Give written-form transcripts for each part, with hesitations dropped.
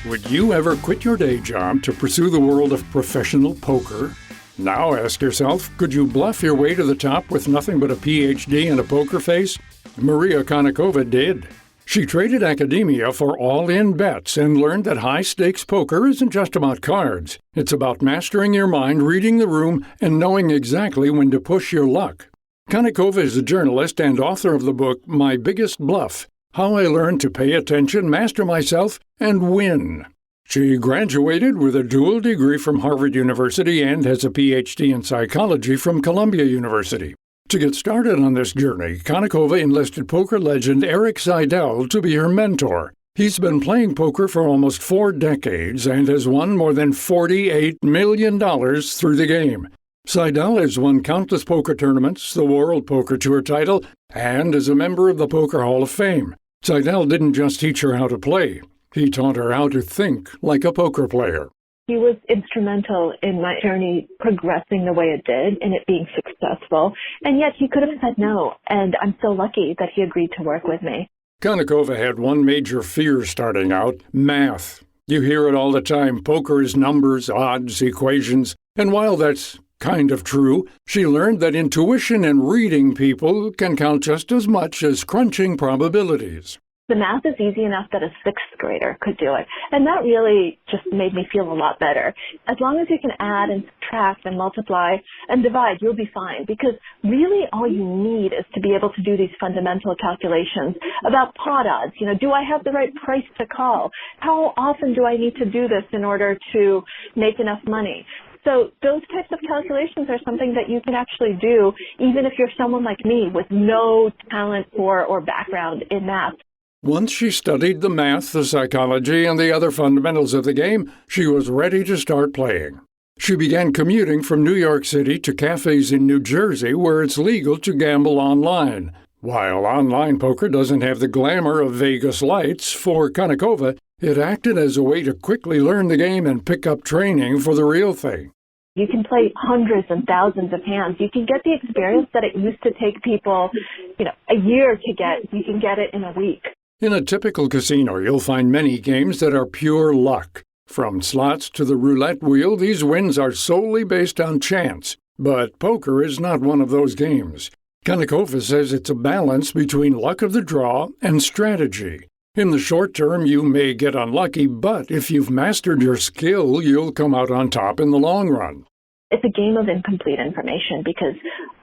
Would you ever quit your day job to pursue the world of professional poker? Now ask yourself, could you bluff your way to the top with nothing but a Ph.D. and a poker face? Maria Konnikova did. She traded academia for all-in bets and learned that high-stakes poker isn't just about cards. It's about mastering your mind, reading the room, and knowing exactly when to push your luck. Konnikova is a journalist and author of the book My Biggest Bluff: How I Learned to Pay Attention, Master Myself, and Win. She graduated with a dual degree from Harvard University and has a Ph.D. in psychology from Columbia University. To get started on this journey, Konnikova enlisted poker legend Eric Seidel to be her mentor. He's been playing poker for almost 4 decades and has won more than $48 million through the game. Seidel has won countless poker tournaments, the World Poker Tour title, and is a member of the Poker Hall of Fame. Seidel didn't just teach her how to play. He taught her how to think like a poker player. He was instrumental in my journey progressing the way it did and it being successful. And yet he could have said no, and I'm so lucky that he agreed to work with me. Konnikova had one major fear starting out: math. You hear it all the time. Poker is numbers, odds, equations. And while that's kind of true, she learned that intuition and reading people can count just as much as crunching probabilities. The math is easy enough that a 6th grader could do it. And that really just made me feel a lot better. As long as you can add and subtract and multiply and divide, you'll be fine. Because really all you need is to be able to do these fundamental calculations about pot odds. Do I have the right price to call? How often do I need to do this in order to make enough money? So those types of calculations are something that you can actually do even if you're someone like me with no talent or background in math. Once she studied the math, the psychology, and the other fundamentals of the game, she was ready to start playing. She began commuting from New York City to cafes in New Jersey where it's legal to gamble online. While online poker doesn't have the glamour of Vegas lights, for Konnikova, it acted as a way to quickly learn the game and pick up training for the real thing. You can play hundreds and thousands of hands. You can get the experience that it used to take people, a year to get. You can get it in a week. In a typical casino, you'll find many games that are pure luck. From slots to the roulette wheel, these wins are solely based on chance. But poker is not one of those games. Konnikova says it's a balance between luck of the draw and strategy. In the short term, you may get unlucky, but if you've mastered your skill, you'll come out on top in the long run. It's a game of incomplete information because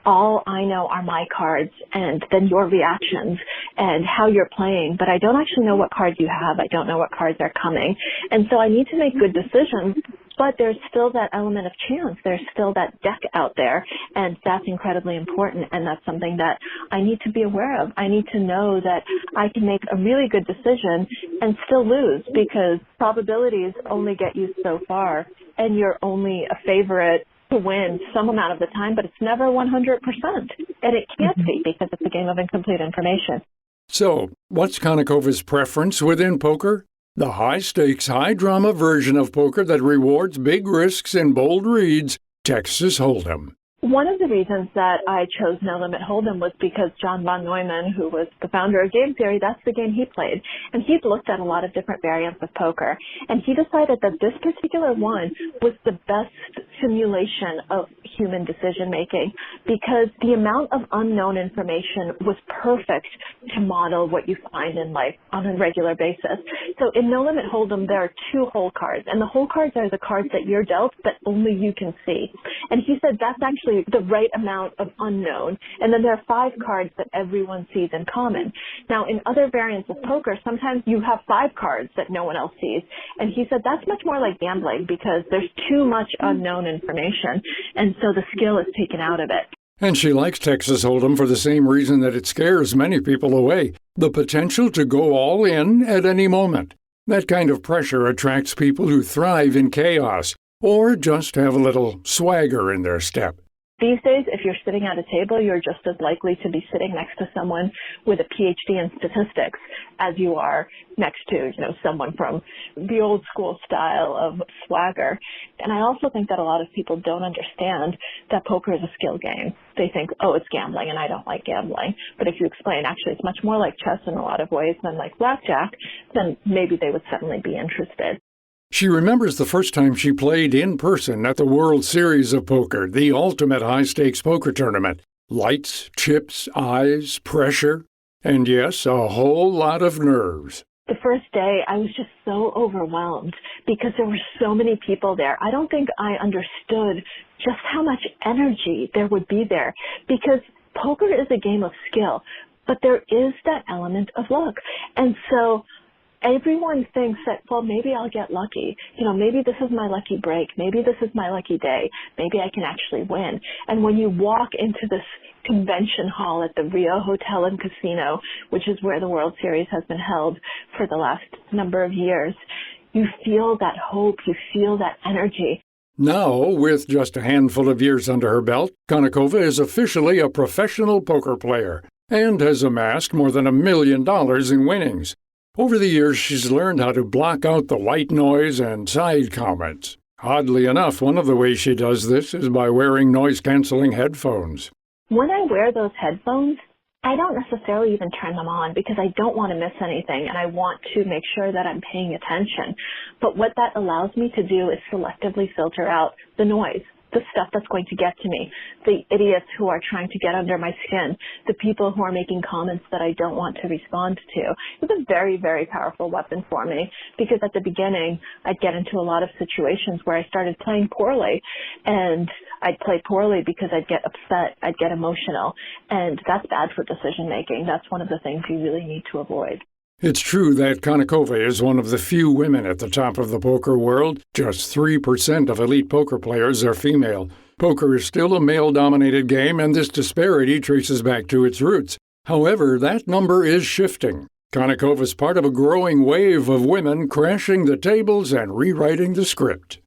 all I know are my cards and then your reactions and how you're playing, but I don't actually know what cards you have. I don't know what cards are coming. And so I need to make good decisions, but there's still that element of chance. There's still that deck out there, and that's incredibly important, and that's something that I need to be aware of. I need to know that I can make a really good decision and still lose because probabilities only get you so far, and you're only a favorite to win some amount of the time, but it's never 100%. And it can't be because it's a game of incomplete information. So, what's Konnikova's preference within poker? The high-stakes, high-drama version of poker that rewards big risks and bold reads, Texas Hold'em. One of the reasons that I chose No Limit Hold'em was because John von Neumann, who was the founder of game theory, that's the game he played. And he'd looked at a lot of different variants of poker. And he decided that this particular one was the best simulation of human decision-making because the amount of unknown information was perfect to model what you find in life on a regular basis. So in No Limit Hold'em, there are 2 hole cards. And the hole cards are the cards that you're dealt that only you can see. And he said that's actually the right amount of unknown. And then there are 5 cards that everyone sees in common. Now, in other variants of poker, sometimes you have 5 cards that no one else sees. And he said that's much more like gambling because there's too much unknown information. And so the skill is taken out of it. And she likes Texas Hold'em for the same reason that it scares many people away: the potential to go all in at any moment. That kind of pressure attracts people who thrive in chaos or just have a little swagger in their step. These days, if you're sitting at a table, you're just as likely to be sitting next to someone with a Ph.D. in statistics as you are next to, someone from the old school style of swagger. And I also think that a lot of people don't understand that poker is a skill game. They think, oh, it's gambling, and I don't like gambling. But if you explain, actually, it's much more like chess in a lot of ways than like blackjack, then maybe they would suddenly be interested. She remembers the first time she played in person at the World Series of Poker, the ultimate high-stakes poker tournament. Lights, chips, eyes, pressure, and yes, a whole lot of nerves. The first day, I was just so overwhelmed because there were so many people there. I don't think I understood just how much energy there would be there, because poker is a game of skill, but there is that element of luck. And so everyone thinks that, well, maybe I'll get lucky. Maybe this is my lucky break. Maybe this is my lucky day. Maybe I can actually win. And when you walk into this convention hall at the Rio Hotel and Casino, which is where the World Series has been held for the last number of years, you feel that hope. You feel that energy. Now, with just a handful of years under her belt, Konnikova is officially a professional poker player and has amassed more than $1 million in winnings. Over the years, she's learned how to block out the white noise and side comments. Oddly enough, one of the ways she does this is by wearing noise-canceling headphones. When I wear those headphones, I don't necessarily even turn them on because I don't want to miss anything and I want to make sure that I'm paying attention. But what that allows me to do is selectively filter out the noise, the stuff that's going to get to me, the idiots who are trying to get under my skin, the people who are making comments that I don't want to respond to. It's a very, very powerful weapon for me because at the beginning, I'd get into a lot of situations where I started playing poorly, and I'd play poorly because I'd get upset, I'd get emotional, and that's bad for decision making. That's one of the things you really need to avoid. It's true that Konnikova is one of the few women at the top of the poker world. Just 3% of elite poker players are female. Poker is still a male-dominated game, and this disparity traces back to its roots. However, that number is shifting. Konnikova is part of a growing wave of women crashing the tables and rewriting the script.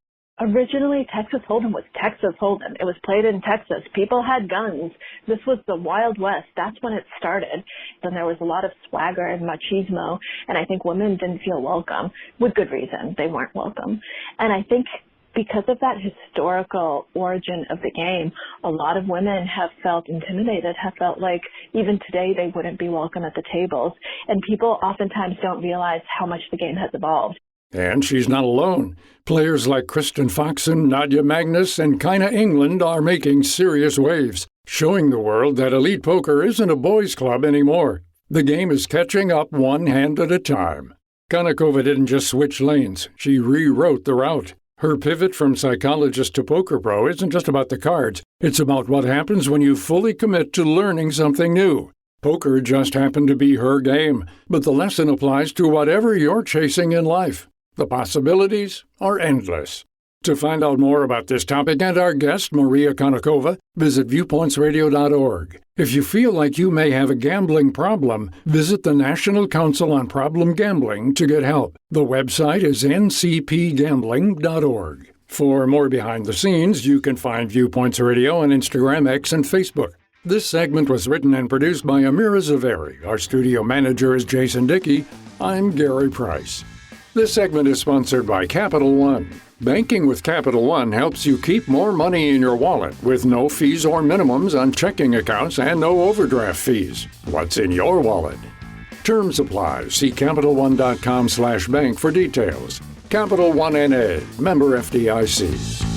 Originally, Texas Hold'em was Texas Hold'em. It was played in Texas. People had guns. This was the Wild West. That's when it started. And there was a lot of swagger and machismo, and I think women didn't feel welcome, with good reason. They weren't welcome. And I think because of that historical origin of the game, a lot of women have felt intimidated, have felt like even today they wouldn't be welcome at the tables. And people oftentimes don't realize how much the game has evolved. And she's not alone. Players like Kristen Foxen, Nadia Magnus, and Kina England are making serious waves, showing the world that elite poker isn't a boys' club anymore. The game is catching up one hand at a time. Konnikova didn't just switch lanes, she rewrote the route. Her pivot from psychologist to poker pro isn't just about the cards, it's about what happens when you fully commit to learning something new. Poker just happened to be her game, but the lesson applies to whatever you're chasing in life. The possibilities are endless. To find out more about this topic and our guest, Maria Konnikova, visit viewpointsradio.org. If you feel like you may have a gambling problem, visit the National Council on Problem Gambling to get help. The website is ncpgambling.org. For more behind the scenes, you can find Viewpoints Radio on Instagram, X, and Facebook. This segment was written and produced by Amira Zaveri. Our studio manager is Jason Dickey. I'm Gary Price. This segment is sponsored by Capital One. Banking with Capital One helps you keep more money in your wallet with no fees or minimums on checking accounts and no overdraft fees. What's in your wallet? Terms apply. See CapitalOne.com/bank for details. Capital One N.A., member FDIC.